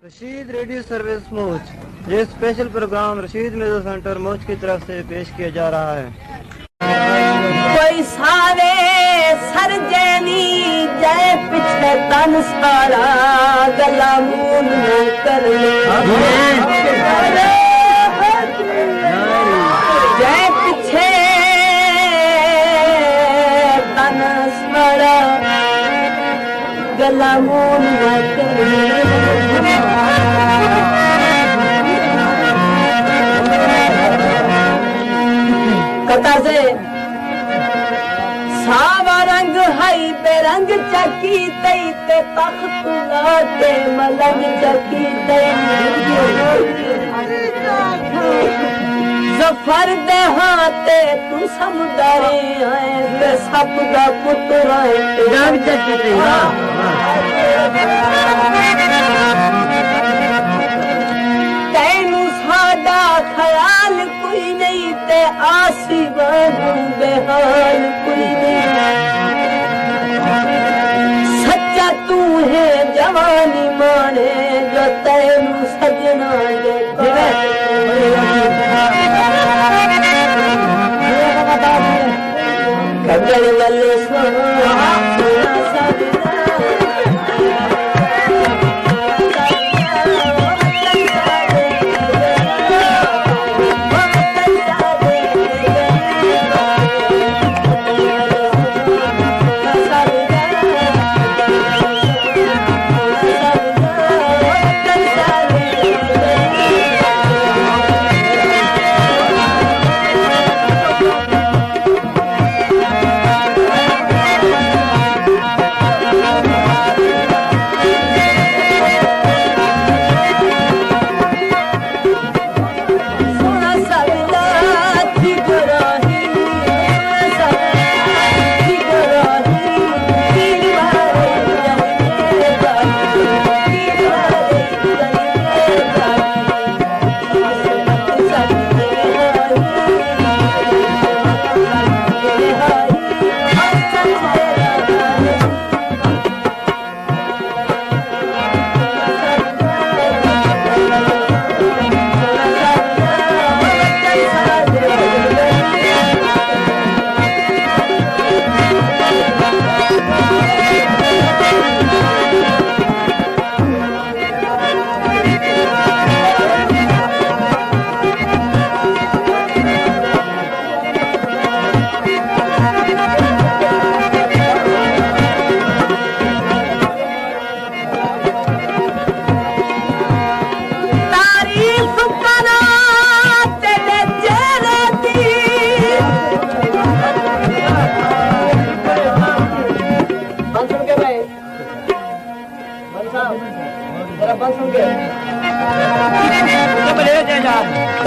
Rashid radio service Moch. ये special program Rashid music centre Moch की तरफ से पेश किया जा रहा है। कोई सारे सरजनी जय पिछले तन सारा गला मूल कर जय पिछे तन सारा गला मूल कथा से सावा रंग हई बेरंग चकी तई ते तख्त लाते मलंग चकी तई जफर दे हाथे तू समुदारे है ते सब दा पुत्र है रंग चकी तई तैनू साडा ख्याल कोई नहीं ते आसी बनू बेहाल कोई नहीं सच्चा तू है जवानी माने जो तैनू सजना दे कगड़ वाले सोना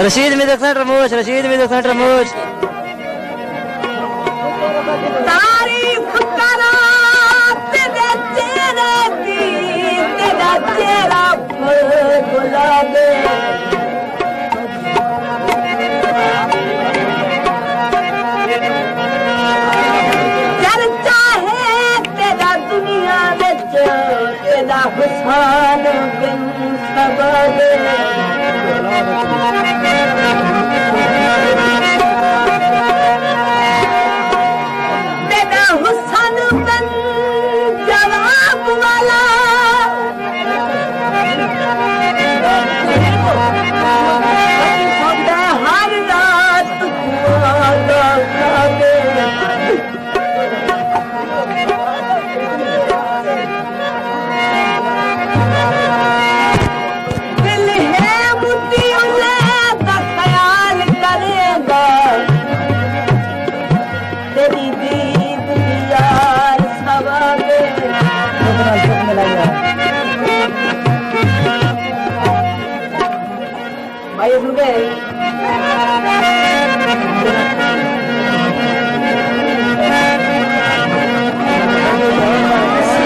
रशीद म्यूजिक सेंटर मोच। रशीद म्यूजिक सेंटर मोच। तारीफ करा तेरे चेहरे की तेरा चेहरा गुलाबे चर्चा है तेरा दुनिया में तेरा हुस्न बिन सबब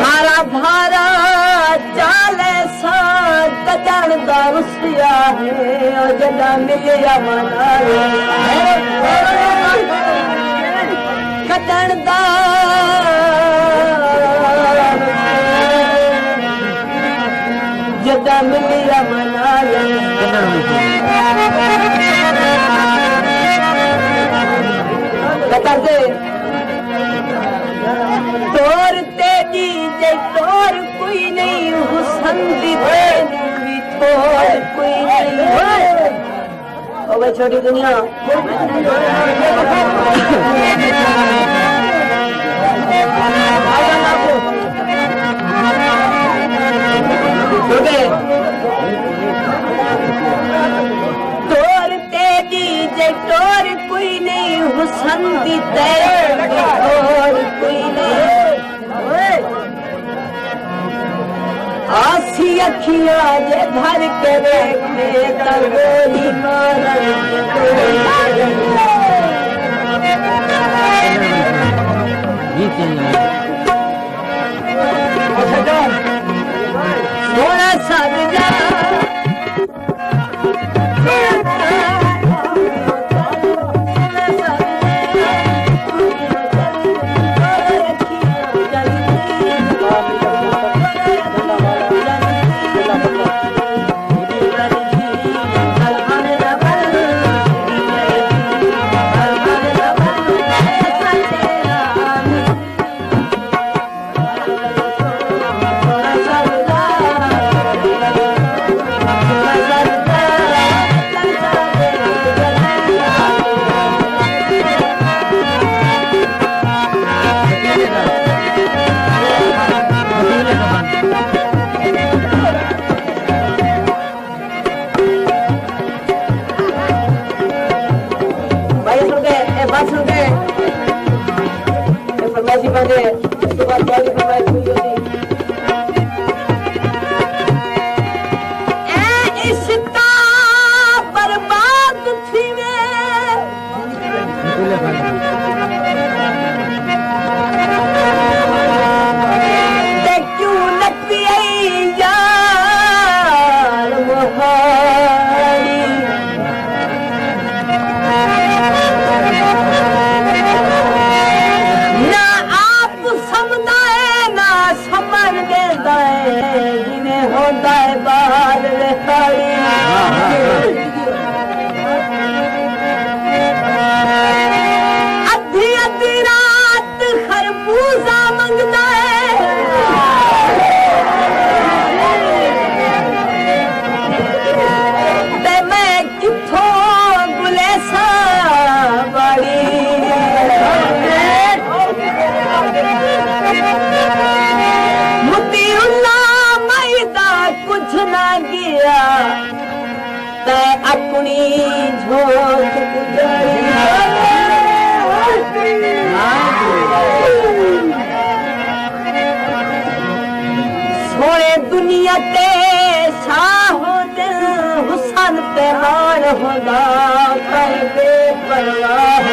सारा भारा चाले सा कदन दा रुसिया है जदा मिलिया मना कदन दा जदा मिलिया मना करते तोर तेरी जे तोर कोई नहीं हुसन दी भी तोर कोई नहीं ओ भाई छोटी दुनिया तोर तेरी जे तोर कोई नहीं हुसन दी तोर कोई नहीं आसी अखियां जे भर के देखे तगोली सोना सजा इसके बाद बड़ी फरमाइश हुई होती इश्ता बर्बाद थी क्यों लगती यार मोहारी जिन्हें होता है बाहर अद्धी अद्धी रात खरबूजा मंगता है ते मैं किथों गुलेसा बड़ी कुछ ना गया ते अपनी झोंक सोए दुनिया ते शाहो दिल हुसन ते मान होगा कर बेपरवाह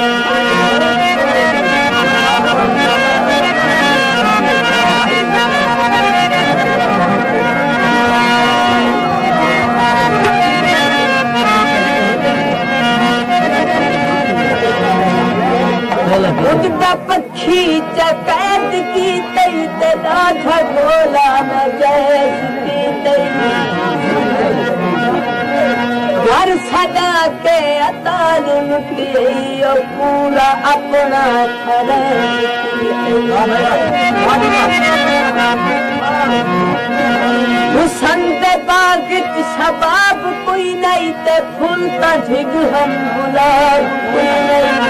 उड़ता पक्षी कैद की तई ते राधा बोला मैं जैसी तई घर सदा के अतार मुक्ति पूरा अपना संत बाग शबाब कोई नहीं ते फूलता झिग हम गुलाब कोई नहीं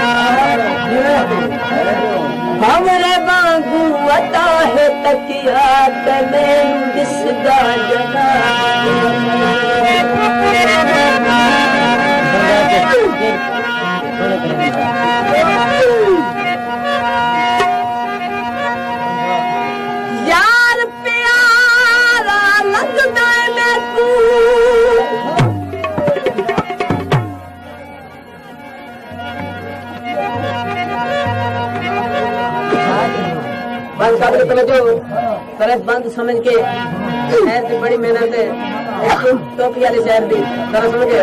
हमरे बागू अता है तकिया तने जिसका जना यार प्यारा लगदा मैं तू बंद काबिल तवज्जो तरफ बंद समझ के शहर की बड़ी मेहनत है टोपी वाले शहर की तरह समझ के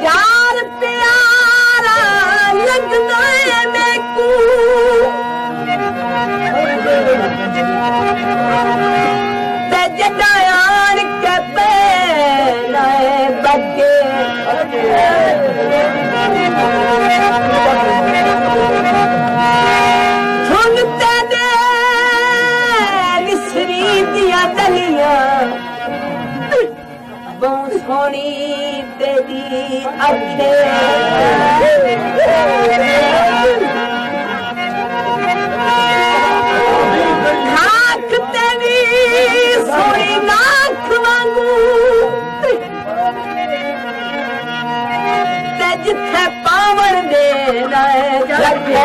यार प्यारा लगदा है मैं तू ते जटायान के पैनाए बगे सुनते दे मिसरी दिया दलियां बहुत सोनी तेरी अखे नाक तेरी सोनी नाक वांगू ते जिथे पावन दे जगे